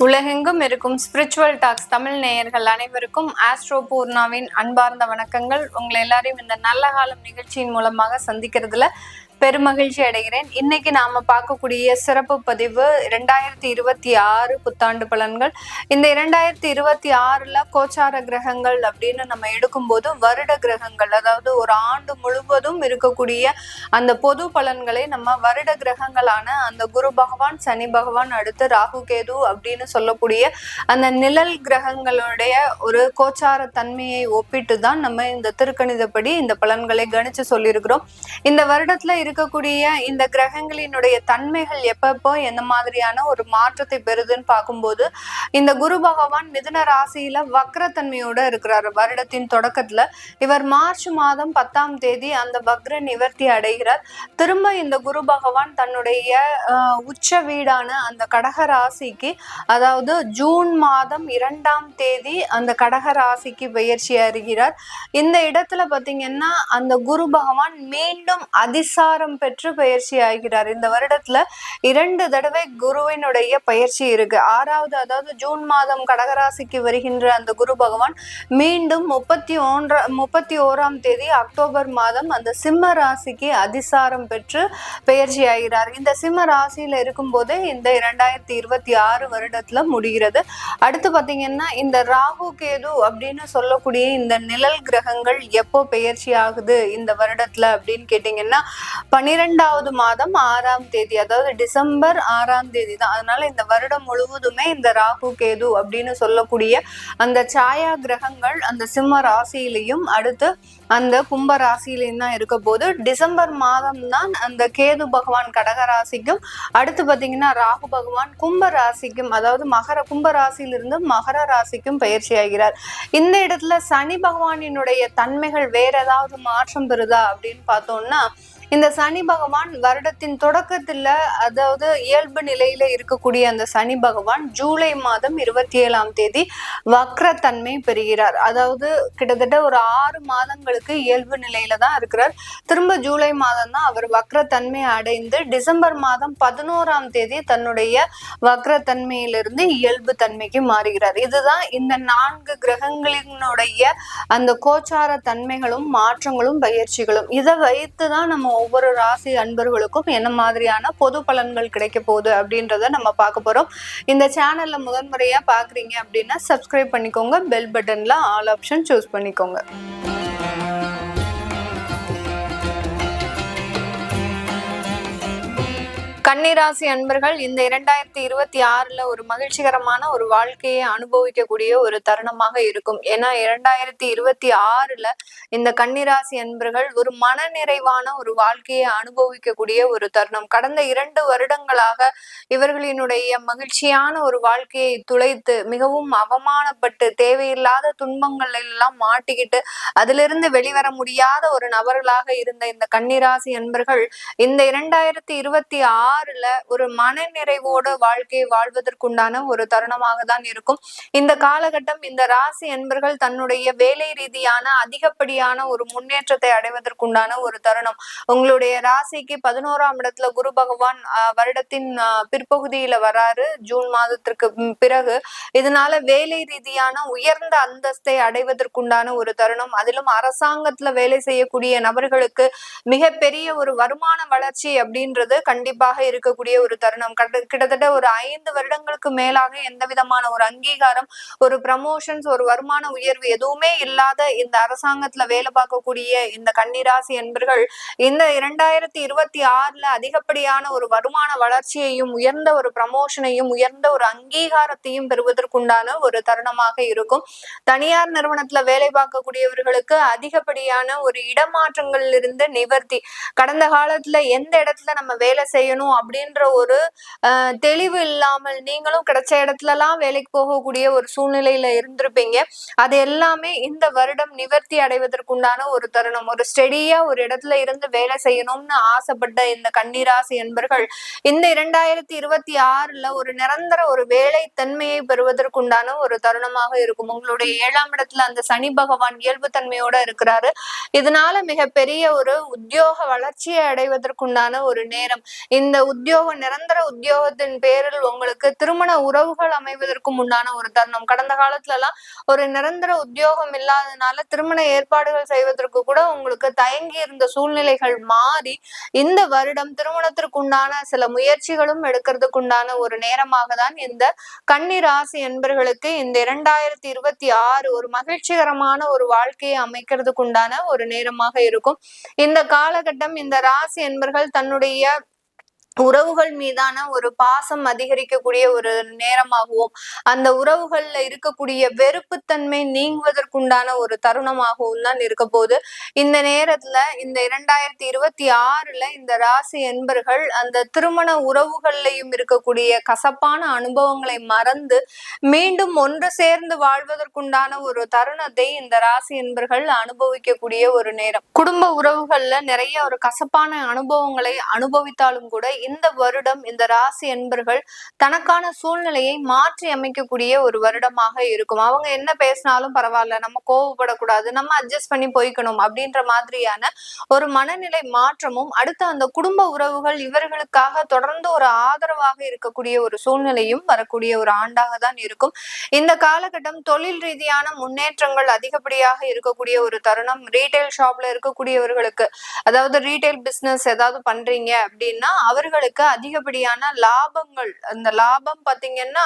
உலகெங்கும் இருக்கும் spiritual tax Tamil நேயர்கள் அனைவருக்கும் ஆஸ்ட்ரோ பூர்ணாவின் அன்பார்ந்த வணக்கங்கள். உங்களை எல்லாரையும் இந்த நல்ல காலம் நிகழ்ச்சியின் மூலமாக சந்திக்கிறதுல பெருமகிழ்ச்சி அடைகிறேன். இன்னைக்கு நாம பார்க்கக்கூடிய சிறப்பு பதிவு 2026 புத்தாண்டு பலன்கள். இந்த 2026 கோச்சார கிரகங்கள் அப்படின்னு நம்ம எடுக்கும்போது வருட கிரகங்கள், அதாவது ஒரு ஆண்டு முழுவதும் இருக்கக்கூடிய அந்த பொது பலன்களை நம்ம வருட கிரகங்களான அந்த குரு பகவான், சனி பகவான், அடுத்து ராகு கேது அப்படின்னு சொல்லக்கூடிய அந்த நிழல் கிரகங்களுடைய ஒரு கோச்சார தன்மையை ஒப்பிட்டு தான் நம்ம இந்த திருக்கணிதப்படி இந்த பலன்களை கணிச்சு சொல்லியிருக்கிறோம். இந்த வருடத்துல இருக்கக்கூடிய இந்த கிரகங்களினுடைய தன்மைகள் எப்பப்போ எந்த மாதிரியான ஒரு மாற்றத்தை பெறுதுன்னு பார்க்கும்போது, இந்த குரு பகவான் மிதுன ராசியில வக்ரத்தன்மையோட இருக்கிறார். வருடத்தின் தொடக்கத்துல இவர் மார்ச் மாதம் 10ஆம் தேதி அந்த வக்ர நிவர்த்தி அடைகிறார். திரும்ப இந்த குரு பகவான் தன்னுடைய உச்ச வீடான அந்த கடக ராசிக்கு, அதாவது ஜூன் மாதம் 2ஆம் தேதி அந்த கடக ராசிக்கு பெயர்ச்சி அடைகிறார். இந்த இடத்துல பாத்தீங்கன்னா அந்த குரு பகவான் மீண்டும் அதிசாரம் பெற்று பயிற்சி ஆகிறார். இந்த வருடத்துல 2 தடவை குருவினுடைய பயிற்சி இருக்கு. 6வது, அதாவது ஜூன் மாதம் கடகராசிக்கு வருகின்ற அந்த குரு பகவான் மீண்டும் 31ஆம் தேதி அக்டோபர் மாதம் அந்த சிம்ம ராசிக்கு அதிசாரம் பெற்று பயிற்சி ஆகிறார். இந்த சிம்ம ராசியில இருக்கும் போதே இந்த 2026 வருடத்துல முடிகிறது. அடுத்து பாத்தீங்கன்னா இந்த ராகு கேது அப்படின்னு சொல்லக்கூடிய இந்த நிழல் கிரகங்கள் எப்போ பெயர்ச்சி ஆகுது இந்த வருடத்துல அப்படின்னு கேட்டீங்கன்னா 12வது மாதம் 6ஆம் தேதி, அதாவது டிசம்பர் 6ஆம் தேதி தான். அதனால இந்த வருடம் முழுவதுமே இந்த ராகு கேது அப்படின்னு சொல்லக்கூடிய அந்த சாயா கிரகங்கள் அந்த சிம்ம ராசியிலையும் அடுத்து அந்த கும்ப ராசியிலையும் தான் இருக்க போது, டிசம்பர் மாதம் தான் அந்த கேது பகவான் கடக ராசிக்கும், அடுத்து பாத்தீங்கன்னா ராகு பகவான் கும்ப ராசிக்கும், அதாவது கும்ப ராசியிலிருந்து மகர ராசிக்கும் பயிற்சி ஆகிறார். இந்த இடத்துல சனி பகவானினுடைய தன்மைகள் வேற ஏதாவது மாற்றம் பெறுதா அப்படின்னு பார்த்தோம்னா, இந்த சனி பகவான் வருடத்தின் தொடக்கத்துல, அதாவது இயல்பு நிலையில இருக்கக்கூடிய அந்த சனி பகவான் ஜூலை மாதம் 27ஆம் தேதி வக்ரத்தன்மை பெறுகிறார். அதாவது கிட்டத்தட்ட ஒரு 6 மாதங்களுக்கு இயல்பு நிலையில தான் இருக்கிறார். திரும்ப ஜூலை மாதம் தான் அவர் வக்ரத்தன்மை அடைந்து டிசம்பர் மாதம் 11ஆம் தேதி தன்னுடைய வக்ரத்தன்மையிலிருந்து இயல்பு தன்மைக்கு மாறுகிறார். இதுதான் இந்த 4 கிரகங்களினுடைய அந்த கோச்சார தன்மைகளும் மாற்றங்களும் பயிற்சிகளும். இதை வைத்துதான் நம்ம ஒவ்வொரு ராசி அன்பர்களுக்கும் என்ன மாதிரியான பொது பலன்கள் கிடைக்க போகுது அப்படின்றத நம்ம பார்க்க போறோம். இந்த சேனல்ல முதன்முறையா பாக்குறீங்க அப்படின்னா சப்ஸ்கிரைப் பண்ணிக்கோங்க, பெல் பட்டன்ல ஆல் ஆப்ஷன் சூஸ் பண்ணிக்கோங்க. கன்னிராசி அன்பர்கள் இந்த 2026 ஒரு மகிழ்ச்சிகரமான ஒரு வாழ்க்கையை அனுபவிக்கக்கூடிய ஒரு தருணமாக இருக்கும். ஏன்னா 2026 இந்த கன்னிராசி அன்பர்கள் ஒரு மனநிறைவான ஒரு வாழ்க்கையை அனுபவிக்கக்கூடிய ஒரு தருணம். கடந்த 2 வருடங்களாக இவர்களினுடைய மகிழ்ச்சியான ஒரு வாழ்க்கையை துளைத்து மிகவும் அவமானப்பட்டு தேவையில்லாத துன்பங்கள் எல்லாம் மாட்டிக்கிட்டு அதிலிருந்து வெளிவர முடியாத ஒரு நபர்களாக இருந்த இந்த கன்னிராசி அன்பர்கள் இந்த 2026 ஒரு மன நிறைவோடு வாழ்க்கையை வாழ்வதற்குண்டான ஒரு தருணமாக தான் இருக்கும். இந்த காலகட்டம் இந்த ராசி என்பர்கள் தன்னுடைய வேலை ரீதியான அதிகப்படியான ஒரு முன்னேற்றத்தை அடைவதற்குண்டான ஒரு தருணம். உங்களுடைய ராசிக்கு 11ஆம் இடத்துல குரு பகவான் வருடத்தின் பிற்பகுதியில வராரு, ஜூன் மாதத்திற்கு பிறகு. இதனால வேலை ரீதியான உயர்ந்த அந்தஸ்தை அடைவதற்குண்டான ஒரு தருணம். அதிலும் அரசாங்கத்துல வேலை செய்யக்கூடிய நபர்களுக்கு மிகப்பெரிய ஒரு வருமான வளர்ச்சி அப்படின்றது கண்டிப்பாக இருக்கக்கூடிய ஒரு தருணம். கிட்டத்தட்ட ஒரு 5 வருடங்களுக்கு மேலாக எந்த விதமான ஒரு அங்கீகாரம், ஒரு ப்ரமோஷன்ஸ், ஒரு வருமான உயர்வு எதுவுமே இல்லாத இந்த அரசாங்கத்துல வேலை பார்க்கக்கூடிய இந்த கன்னிராசி என்பர்கள் இந்த 2026 அதிகப்படியான ஒரு வருமான வளர்ச்சியையும் உயர்ந்த ஒரு ப்ரமோஷனையும் உயர்ந்த ஒரு அங்கீகாரத்தையும் பெறுவதற்குண்டான ஒரு தருணமாக இருக்கும். தனியார் நிறுவனத்துல வேலை பார்க்கக்கூடியவர்களுக்கு அதிகப்படியான ஒரு இடமாற்றங்கள்ல இருந்து நிவர்த்தி. கடந்த காலத்துல எந்த இடத்துல நம்ம வேலை செய்யணும் அப்படின்ற ஒரு தெளிவு இல்லாமல் நீங்களும் கிடைச்ச இடத்துல எல்லாம் வேலைக்கு போகக்கூடிய ஒரு சூழ்நிலையில இருந்திருப்பீங்க. அது எல்லாமே இந்த வருடம் நிவர்த்தி அடைவதற்குண்டான ஒரு தருணம். ஒரு ஸ்டெடியா ஒரு இடத்துல இருந்து வேலை செய்யணும்னு ஆசைப்பட்ட இந்த கன்னிராசி என்பர்கள் இந்த 2026 ஒரு நிரந்தர ஒரு வேலை தன்மையை பெறுவதற்குண்டான ஒரு தருணமாக இருக்கும். உங்களுடைய 7ஆம் இடத்துல அந்த சனி பகவான் இயல்பு தன்மையோட இருக்கிறாரு. இதனால மிகப்பெரிய ஒரு உத்தியோக வளர்ச்சியை அடைவதற்குண்டான ஒரு நேரம். இந்த நிரந்தர உத்தியோகத்தின் பேரில் உங்களுக்கு திருமண உறவுகள் அமைவதற்கும் உண்டான ஒரு தருணம். கடந்த காலத்துல எல்லாம் ஒரு நிரந்தர உத்தியோகம் இல்லாதனால திருமண ஏற்பாடுகள் செய்வதற்கு கூட உங்களுக்கு தயங்கி இருந்த சூழ்நிலைகள் மாறி இந்த வருடம் திருமணத்திற்கு உண்டான சில முயற்சிகளும் எடுக்கிறதுக்கு உண்டான ஒரு நேரமாக தான் இந்த கன்னி ராசி என்பர்களுக்கு இந்த 2026 ஒரு மகிழ்ச்சிகரமான ஒரு வாழ்க்கையை அமைக்கிறதுக்கு உண்டான ஒரு நேரமாக இருக்கும். இந்த காலகட்டம் இந்த ராசி என்பர்கள் தன்னுடைய உறவுகள் மீதான ஒரு பாசம் அதிகரிக்கக்கூடிய ஒரு நேரமாகவும் அந்த உறவுகள்ல இருக்கக்கூடிய வெறுப்புத்தன்மை நீங்குவதற்குண்டான ஒரு தருணமாகவும் தான் இருக்க போது. இந்த நேரத்துல இந்த 2026 இந்த ராசி என்பர்கள் அந்த திருமண உறவுகள்லையும் இருக்கக்கூடிய கசப்பான அனுபவங்களை மறந்து மீண்டும் ஒன்று சேர்ந்து வாழ்வதற்குண்டான ஒரு தருணத்தை இந்த ராசி என்பர்கள் அனுபவிக்கக்கூடிய ஒரு நேரம். குடும்ப உறவுகள்ல நிறைய ஒரு கசப்பான அனுபவங்களை அனுபவித்தாலும் கூட இந்த வருடம் இந்த ராசி என்பர்கள் தனக்கான சூழ்நிலையை மாற்றி அமைக்கக்கூடிய ஒரு வருடமாக இருக்கும். அவங்க என்ன பேசினாலும் பரவாயில்ல, நம்ம கோவப்படக்கூடாது, நம்ம அட்ஜஸ்ட் பண்ணி போய்க்கணும் அப்படின்ற மாதிரியான ஒரு மனநிலை மாற்றமும் அடுத்து அந்த குடும்ப உறவுகள் இவர்களுக்காக தொடர்ந்து ஒரு ஆதரவாக இருக்கக்கூடிய ஒரு சூழ்நிலையும் வரக்கூடிய ஒரு ஆண்டாக தான் இருக்கும். இந்த காலகட்டம் தொழில் ரீதியான முன்னேற்றங்கள் அதிகப்படியாக இருக்கக்கூடிய ஒரு தருணம். ரீட்டைல் ஷாப்ல இருக்கக்கூடியவர்களுக்கு, அதாவது ரீட்டைல் பிசினஸ் ஏதாவது பண்றீங்க அப்படின்னா அவர்களுக்கு அதிகப்படியான லாபங்கள், அந்த லாபம் பாத்தீங்கன்னா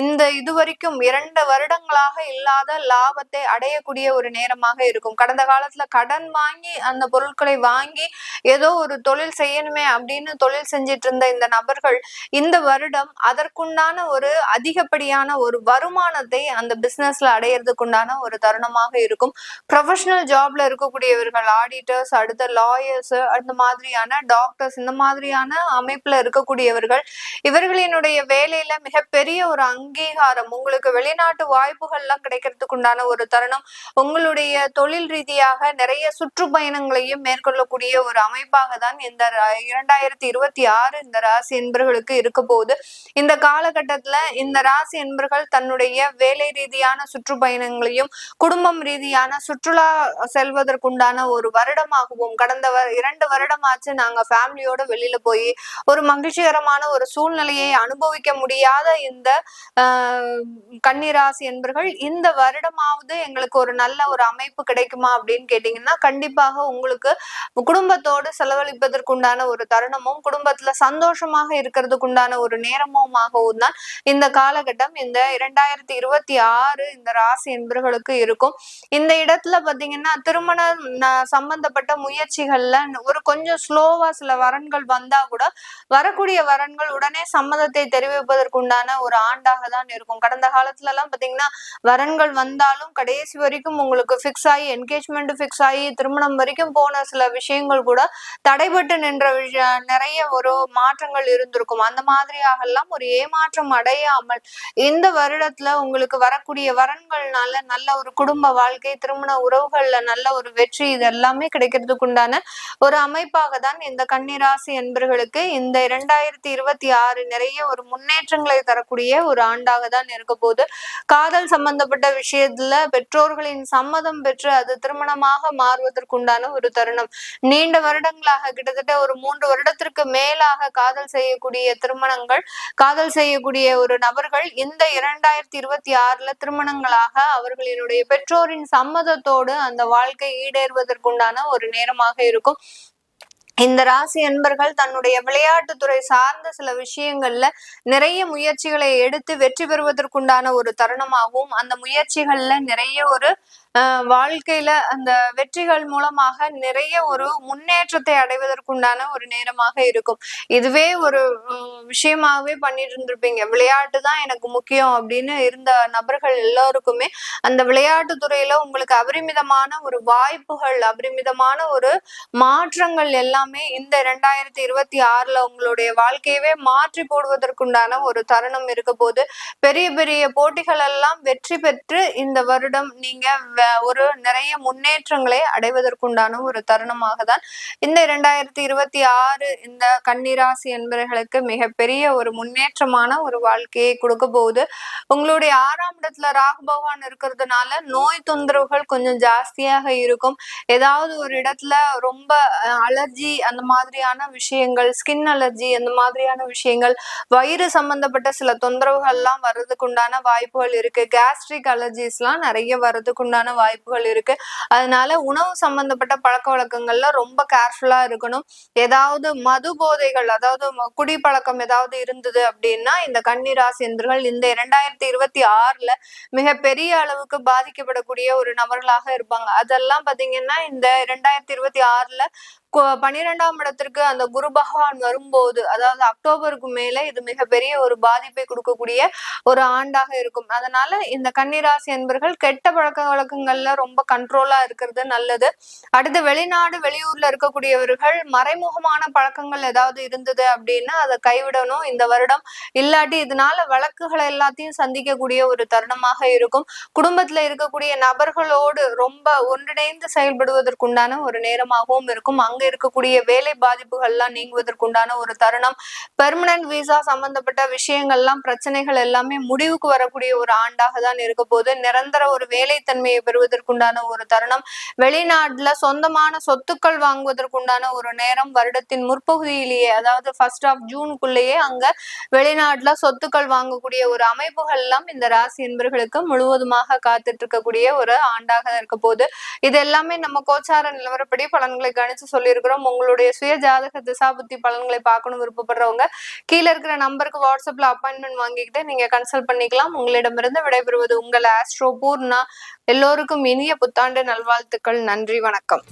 இந்த இதுவரைக்கும் 2 வருடங்களாக இல்லாத லாபத்தை அடையக்கூடிய ஒரு நேரமாக இருக்கும். கடந்த காலத்துல கடன் வாங்கி அந்த பொருட்களை வாங்கி ஏதோ ஒரு தொழில் செய்யணுமே அப்படின்னு தொழில் செஞ்சிட்டு இருந்த இந்த நபர்கள் இந்த வருடம் அதற்குண்டான ஒரு அதிகப்படியான ஒரு வருமானத்தை அந்த பிசினஸ்ல அடையிறதுக்குண்டான ஒரு தருணமாக இருக்கும். ப்ரொஃபஷனல் ஜாப்ல இருக்கக்கூடியவர்கள், ஆடிட்டர்ஸ், அடுத்த லாயர்ஸ், அந்த மாதிரியான டாக்டர்ஸ், இந்த மாதிரியான அமைப்புல இருக்கக்கூடியவர்கள் இவர்களினுடைய வேலையில மிகப்பெரிய ஒரு அங்கீகாரம், உங்களுக்கு வெளிநாட்டு வாய்ப்புகள் எல்லாம் கிடைக்கிறதுக்கு உண்டான ஒரு தருணம். உங்களுடைய தொழில் ரீதியாக நிறைய சுற்றுப்பயணங்களையும் மேற்கொள்ளக்கூடிய ஒரு அமைப்பாக தான் இந்த 2026 இந்த ராசி என்பர்களுக்கு இருக்க போது. இந்த காலகட்டத்துல இந்த ராசி என்பர்கள் தன்னுடைய வேலை ரீதியான சுற்றுப்பயணங்களையும் குடும்பம் ரீதியான சுற்றுலா செல்வதற்குண்டான ஒரு வருடமாகவும், கடந்த 2 வருடமாச்சு நாங்க ஃபேமிலியோட வெளியில போய் ஒரு மகிழ்ச்சிகரமான ஒரு சூழ்நிலையை அனுபவிக்க முடியாத இந்த கன்னிராசி என்பர்கள் இந்த வருடமாவது எங்களுக்கு ஒரு நல்ல ஒரு அமைப்பு கிடைக்குமா அப்படின்னு கேட்டீங்கன்னா கண்டிப்பாக உங்களுக்கு குடும்பத்தோடு செலவழிப்பதற்குண்டான ஒரு தருணமும் குடும்பத்துல சந்தோஷமாக இருக்கிறதுக்குண்டான ஒரு நேரமுமாகவும் தான் இந்த காலகட்டம் இந்த 2026 இந்த ராசி என்பர்களுக்கு இருக்கும். இந்த இடத்துல பாத்தீங்கன்னா திருமண சம்பந்தப்பட்ட முயற்சிகள்ல ஒரு கொஞ்சம் ஸ்லோவா சில வரன்கள் வந்தா கூட வரக்கூடிய வரன்கள் உடனே சம்மதத்தை தெரிவிப்பதற்குண்டான ஒரு ஆண்டாக தான் இருக்கும். கடந்த காலத்துல எல்லாம் பாத்தீங்கன்னா வரன்கள் வந்தாலும் கடைசி வரைக்கும் உங்களுக்கு பிக்ஸ் ஆகி என்கேஜ்மெண்ட் பிக்ஸ் ஆகி திருமணம் வரைக்கும் போன சில விஷயங்கள் கூட தடைபட்டு நின்ற நிறைய ஒரு மாற்றங்கள் இருந்திருக்கும். அந்த மாதிரியாக எல்லாம் ஒரு ஏமாற்றம் அடையாமல் இந்த வருடத்துல உங்களுக்கு வரக்கூடிய வரன்கள்னால நல்ல ஒரு குடும்ப வாழ்க்கை, திருமண உறவுகள்ல நல்ல ஒரு வெற்றி, இது எல்லாமே கிடைக்கிறதுக்கு உண்டான ஒரு அமைப்பாக தான் இந்த கன்னிராசி என்பர்களுக்கு இந்த 2026 நிறைய ஒரு முன்னேற்றங்களை தரக்கூடிய ஒரு ஆண்டாக தான் இருக்க போது. காதல் சம்பந்தப்பட்ட விஷயத்துல பெற்றோர்களின் சம்மதம் பெற்று அது திருமணமாக மாறுவதற்குண்டான ஒரு தருணம். நீண்ட வருடங்களாக கிட்டத்தட்ட ஒரு 3 வருடத்திற்கு மேலாக காதல் செய்யக்கூடிய திருமணங்கள், காதல் செய்யக்கூடிய ஒரு நபர்கள் இந்த 2026 திருமணங்களாக அவர்களினுடைய பெற்றோரின் சம்மதத்தோடு அந்த வாழ்க்கை ஈடேறுவதற்குண்டான ஒரு நேரமாக இருக்கும். இந்த ராசி என்பர்கள் தன்னுடைய விளையாட்டுத்துறை சார்ந்த சில விஷயங்கள்ல நிறைய முயற்சிகளை எடுத்து வெற்றி பெறுவதற்குண்டான ஒரு தருணமாகவும் அந்த முயற்சிகள்ல நிறைய ஒரு வாழ்க்கையில அந்த வெற்றிகள் மூலமாக நிறைய ஒரு முன்னேற்றத்தை அடைவதற்குண்டான ஒரு நேரமாக இருக்கும். இதுவே ஒரு விஷயமாகவே பண்ணிட்டு இருந்திருப்பீங்க, விளையாட்டு தான் எனக்கு முக்கியம் அப்படின்னு இருந்த நபர்கள் எல்லோருக்குமே அந்த விளையாட்டு துறையில உங்களுக்கு அபரிமிதமான ஒரு வாய்ப்புகள், அபரிமிதமான ஒரு மாற்றங்கள் எல்லாமே இந்த 2026 உங்களுடைய வாழ்க்கையவே மாற்றி போடுவதற்குண்டான ஒரு தருணம் இருக்க போது. பெரிய பெரிய போட்டிகள் எல்லாம் வெற்றி பெற்று இந்த வருடம் நீங்க ஒரு நிறைய முன்னேற்றங்களை அடைவதற்குண்டான ஒரு தருணமாக தான் இந்த 2026 இந்த கன்னிராசி என்பவர்களுக்கு மிகப்பெரிய ஒரு முன்னேற்றமான ஒரு வாழ்க்கையை கொடுக்க போகுது. உங்களுடைய 6ஆம் இடத்துல ராகு பகவான் இருக்கிறதுனால நோய் தொந்தரவுகள் கொஞ்சம் ஜாஸ்தியாக இருக்கும். ஏதாவது ஒரு இடத்துல ரொம்ப அலர்ஜி அந்த மாதிரியான விஷயங்கள், ஸ்கின் அலர்ஜி அந்த மாதிரியான விஷயங்கள், வயிறு சம்பந்தப்பட்ட சில தொந்தரவுகள் எல்லாம் வர்றதுக்கு உண்டான வாய்ப்புகள் இருக்கு. கேஸ்ட்ரிக் அலர்ஜிஸ் எல்லாம் நிறைய வர்றதுக்கு உண்டான வாய்ப்புகள் இருக்கு. அதனால உணவு சம்பந்தப்பட்ட பழக்க வழக்கங்கள்ல ரொம்ப கேர்ஃபுல்லா இருக்கணும். ஏதாவது மது போதைகள், அதாவது குடிப்பழக்கம் ஏதாவது இருந்தது அப்படின்னா இந்த கன்னிராசி என்பவர்கள் இந்த 2026ல மிக பெரிய அளவுக்கு பாதிக்கப்படக்கூடிய ஒரு நபர்களாக இருப்பாங்க. அதெல்லாம் பாத்தீங்கன்னா இந்த 2026ல 12ஆம் இடத்திற்கு அந்த குரு பகவான் வரும்போது, அதாவது அக்டோபருக்கு மேல இது மிகப்பெரிய ஒரு பாதிப்பை கொடுக்கக்கூடிய ஒரு ஆண்டாக இருக்கும். அதனால இந்த கன்னிராசி என்பர்கள் கெட்ட பழக்க வழக்கங்கள்ல ரொம்ப கண்ட்ரோலா இருக்கிறது நல்லது. அடுத்து வெளிநாடு வெளியூர்ல இருக்கக்கூடியவர்கள் மறைமுகமான பழக்கங்கள் ஏதாவது இருந்தது அப்படின்னா அதை கைவிடணும் இந்த வருடம். இல்லாட்டி இதனால வழக்குகளை எல்லாத்தையும் சந்திக்கக்கூடிய ஒரு தருணமாக இருக்கும். குடும்பத்துல இருக்கக்கூடிய நபர்களோடு ரொம்ப ஒன்றிணைந்து செயல்படுவதற்குண்டான ஒரு நேரமாகவும் இருக்கும். அங்க இருக்கக்கூடிய வேலை பாதிப்புகள்லாம் நீங்குவதற்குண்டான ஒரு தருணம். பெர்மனன்ட் விசா சம்பந்தப்பட்ட விஷயங்கள்லாம் பிரச்சனைகள் எல்லாமே முடிவுக்கு வரக்கூடிய ஒரு ஆண்டாக தான் இருக்க போது. நிரந்தர ஒரு வேலைத்தன்மையை பெறுவதற்குண்டான ஒரு தருணம். வெளிநாட்டுல சொந்தமான சொத்துக்கள் வாங்குவதற்குண்டான ஒரு நேரம். வருடத்தின் முற்பகுதியிலேயே, அதாவது 1st of Juneக்குள்ளேயே அங்க வெளிநாட்டுல சொத்துக்கள் வாங்கக்கூடிய ஒரு அமைப்புகள் எல்லாம் இந்த ராசி என்பர்களுக்கு முழுவதுமாக காத்துட்டு இருக்கக்கூடிய ஒரு ஆண்டாக இருக்க போது. இது எல்லாமே நம்ம கோச்சார நிலவரப்படி பலன்களை கணிச்சு சொல்லியிருக்கிறோம். உங்களுடைய சுய ஜாதக திசாபுத்தி பலன்களை பார்க்கணும் விருப்பப்படுறவங்க கீழே இருக்கிற நம்பருக்கு வாட்ஸ்அப்ல அப்பாயின்மெண்ட் வாங்கிக்கிட்டு நீங்க கன்சல்ட் பண்ணிக்கலாம். உங்களிடமிருந்து விடைபெறுவது உங்கள் ஆஸ்ட்ரோ பூர்ணா. எல்லோருக்கும் இனிய புத்தாண்டு நல்வாழ்த்துக்கள். நன்றி, வணக்கம்.